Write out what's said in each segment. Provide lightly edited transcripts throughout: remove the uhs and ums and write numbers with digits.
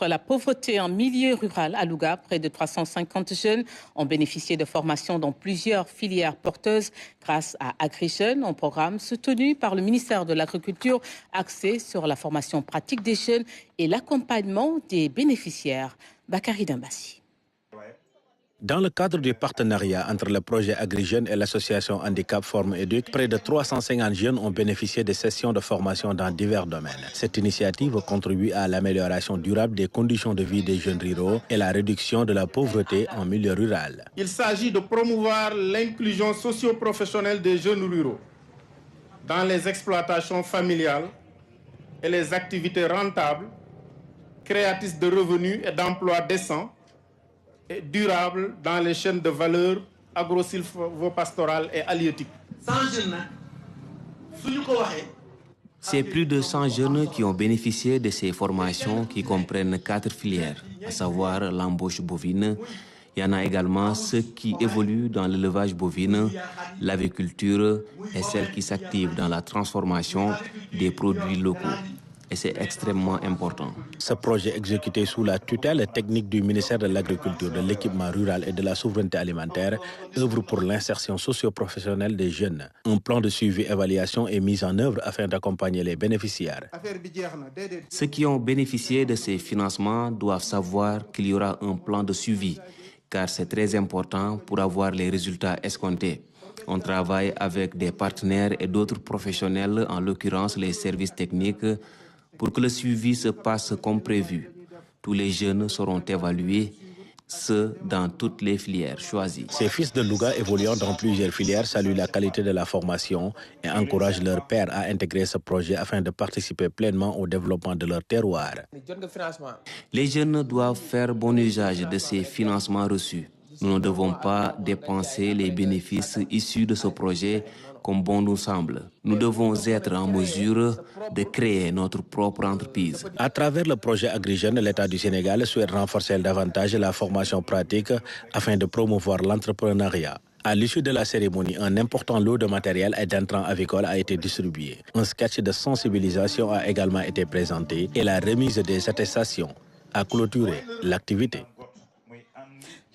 La pauvreté en milieu rural à Louga, près de 350 jeunes ont bénéficié de formations dans plusieurs filières porteuses grâce à AgriJeunes, un programme soutenu par le ministère de l'Agriculture axé sur la formation pratique des jeunes et l'accompagnement des bénéficiaires. Bakary Dambassi. Dans le cadre du partenariat entre le projet AgriJeunes et l'association Handicap Forme Éduc, près de 350 jeunes ont bénéficié de sessions de formation dans divers domaines. Cette initiative contribue à l'amélioration durable des conditions de vie des jeunes ruraux et la réduction de la pauvreté en milieu rural. Il s'agit de promouvoir l'inclusion socio-professionnelle des jeunes ruraux dans les exploitations familiales et les activités rentables, créatrices de revenus et d'emplois décents, et durable dans les chaînes de valeur agro-sylvo-pastorales et halieutiques. C'est plus de 100 jeunes qui ont bénéficié de ces formations qui comprennent 4 filières, à savoir l'embauche bovine. Il y en a également ceux qui évoluent dans l'élevage bovine, l'aviculture et celles qui s'activent dans la transformation des produits locaux. Et c'est extrêmement important. Ce projet exécuté sous la tutelle technique du ministère de l'Agriculture, de l'Équipement rural et de la Souveraineté alimentaire œuvre pour l'insertion socio-professionnelle des jeunes. Un plan de suivi et évaluation est mis en œuvre afin d'accompagner les bénéficiaires. Ceux qui ont bénéficié de ces financements doivent savoir qu'il y aura un plan de suivi, car c'est très important pour avoir les résultats escomptés. On travaille avec des partenaires et d'autres professionnels, en l'occurrence les services techniques, pour que le suivi se passe comme prévu. Tous les jeunes seront évalués, ceux dans toutes les filières choisies. Ces fils de Louga évoluant dans plusieurs filières saluent la qualité de la formation et encouragent leurs pairs à intégrer ce projet afin de participer pleinement au développement de leur terroir. Les jeunes doivent faire bon usage de ces financements reçus. Nous ne devons pas dépenser les bénéfices issus de ce projet comme bon nous semble. Nous devons être en mesure de créer notre propre entreprise. À travers le projet AgriJeunes, l'État du Sénégal souhaite renforcer davantage la formation pratique afin de promouvoir l'entrepreneuriat. À l'issue de la cérémonie, un important lot de matériel et d'intrants avicoles a été distribué. Un sketch de sensibilisation a également été présenté et la remise des attestations a clôturé l'activité.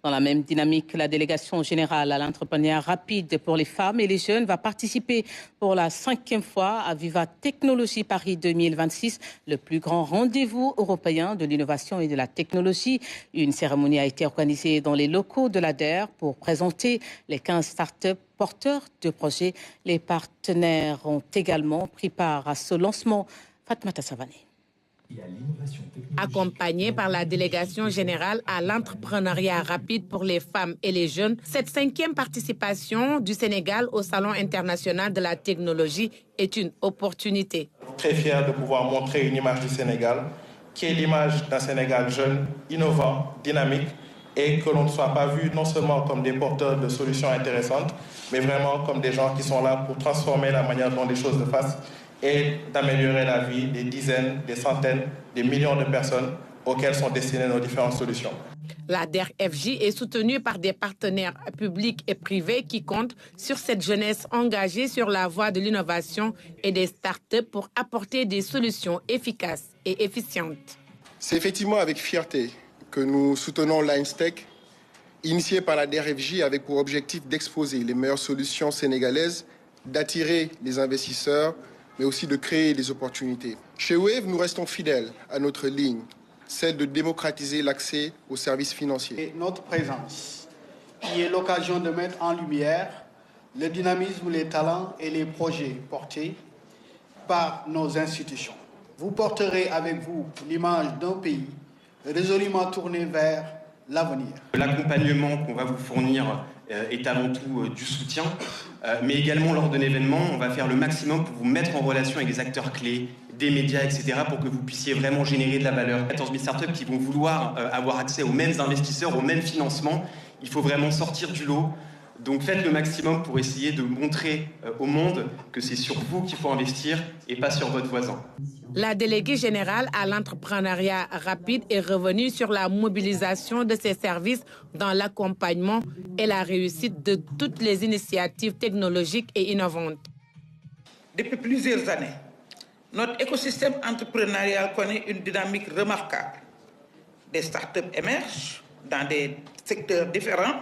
Dans la même dynamique, la délégation générale à l'entrepreneuriat rapide pour les femmes et les jeunes va participer pour la 5e fois à Viva Technologie Paris 2026, le plus grand rendez-vous européen de l'innovation et de la technologie. Une cérémonie a été organisée dans les locaux de l'ADER pour présenter les 15 startups porteurs de projets. Les partenaires ont également pris part à ce lancement. Fatmata Savané. Accompagnée par la délégation générale à l'entrepreneuriat rapide pour les femmes et les jeunes, cette 5e participation du Sénégal au Salon international de la technologie est une opportunité. Très fier de pouvoir montrer une image du Sénégal, qui est l'image d'un Sénégal jeune, innovant, dynamique, et que l'on ne soit pas vu non seulement comme des porteurs de solutions intéressantes, mais vraiment comme des gens qui sont là pour transformer la manière dont les choses se passent et d'améliorer la vie des dizaines, des centaines, des millions de personnes auxquelles sont destinées nos différentes solutions. La DER-FJ est soutenue par des partenaires publics et privés qui comptent sur cette jeunesse engagée sur la voie de l'innovation et des startups pour apporter des solutions efficaces et efficientes. C'est effectivement avec fierté que nous soutenons l'INSTEC, initié par la DER-FJ avec pour objectif d'exposer les meilleures solutions sénégalaises, d'attirer les investisseurs, mais aussi de créer des opportunités. Chez Wave, nous restons fidèles à notre ligne, celle de démocratiser l'accès aux services financiers. Et notre présence, qui est l'occasion de mettre en lumière le dynamisme, les talents et les projets portés par nos institutions. Vous porterez avec vous l'image d'un pays résolument tourné vers l'avenir. L'accompagnement qu'on va vous fournir est avant tout du soutien, mais également lors de l'événement, on va faire le maximum pour vous mettre en relation avec des acteurs clés, des médias, etc., pour que vous puissiez vraiment générer de la valeur. 14 000 startups qui vont vouloir avoir accès aux mêmes investisseurs, aux mêmes financements. Il faut vraiment sortir du lot. Donc faites le maximum pour essayer de montrer au monde que c'est sur vous qu'il faut investir et pas sur votre voisin. La déléguée générale à l'entrepreneuriat rapide est revenue sur la mobilisation de ses services dans l'accompagnement et la réussite de toutes les initiatives technologiques et innovantes. Depuis plusieurs années, notre écosystème entrepreneurial connaît une dynamique remarquable. des startups émergent dans des secteurs différents.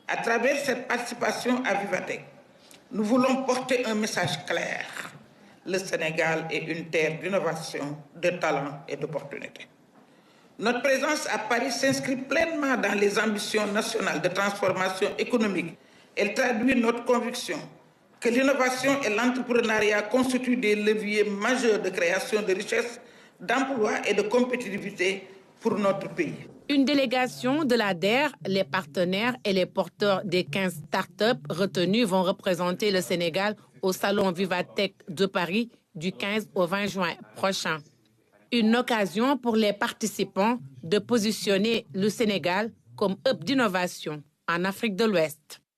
À travers cette participation à Vivatech, nous voulons porter un message clair. Le Sénégal est une terre d'innovation, de talent et d'opportunités. Notre présence à Paris s'inscrit pleinement dans les ambitions nationales de transformation économique. Elle traduit notre conviction que l'innovation et l'entrepreneuriat constituent des leviers majeurs de création de richesses, d'emplois et de compétitivité pour notre pays. Une délégation de l'ADER, les partenaires et les porteurs des 15 startups retenus vont représenter le Sénégal au Salon Vivatech de Paris du 15 au 20 juin prochain. Une occasion pour les participants de positionner le Sénégal comme hub d'innovation en Afrique de l'Ouest.